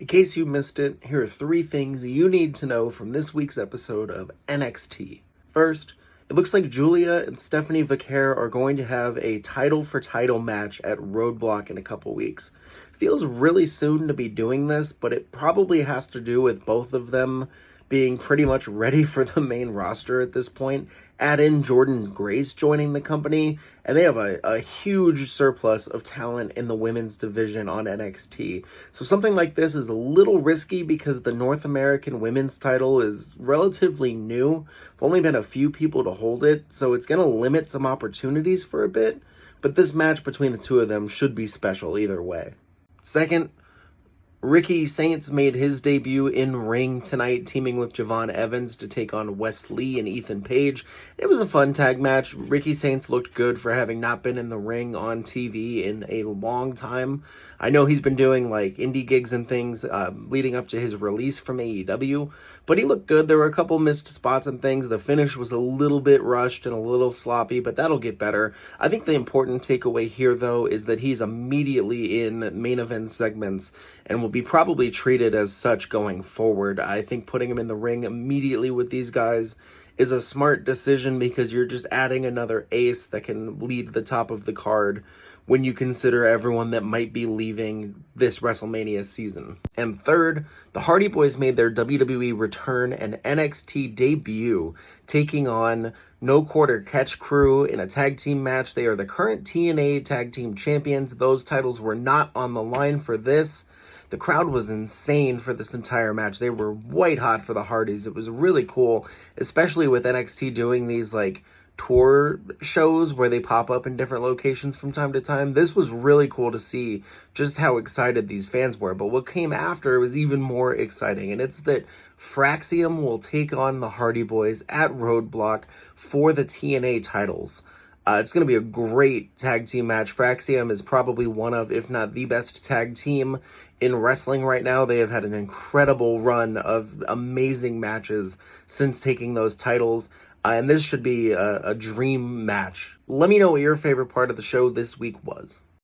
In case you missed it, here are 3 things you need to know from this week's episode of NXT. First, it looks like Julia and Stephanie Vaquer are going to have a title-for-title match at Roadblock in a couple weeks. Feels really soon to be doing this, but it probably has to do with both of them being pretty much ready for the main roster at this point. Add in Jordan Grace joining the company, and they have a huge surplus of talent in the women's division on NXT. So something like this is a little risky because the North American women's title is relatively new. There've only been a few people to hold it, so it's going to limit some opportunities for a bit, but this match between the two of them should be special either way. Second, Ricky Saints made his debut in ring tonight, teaming with Javon Evans to take on Wes Lee and Ethan Page. It was a fun tag match. Ricky Saints looked good for having not been in the ring on TV in a long time. I know he's been doing like indie gigs and things leading up to his release from AEW, but he looked good. There were a couple missed spots and things. The finish was a little bit rushed and a little sloppy, but that'll get better. I think the important takeaway here, though, is that he's immediately in main event segments and will be probably treated as such going forward. I think putting him in the ring immediately with these guys is a smart decision because you're just adding another ace that can lead the top of the card when you consider everyone that might be leaving this WrestleMania season. And third, the Hardy Boys made their WWE return and NXT debut, taking on No Quarter Catch Crew in a tag team match. They are the current TNA tag team champions. Those titles were not on the line for this. The crowd was insane for this entire match. They were white hot for the Hardys. It was really cool, especially with NXT doing these like tour shows where they pop up in different locations from time to time. This was really cool to see just how excited these fans were. But what came after was even more exciting, and it's that Fraxium will take on the Hardy Boys at Roadblock for the TNA titles. It's going to be a great tag team match. Fraxium is probably one of, if not the best tag team in wrestling right now. They have had an incredible run of amazing matches since taking those titles. And this should be a dream match. Let me know what your favorite part of the show this week was.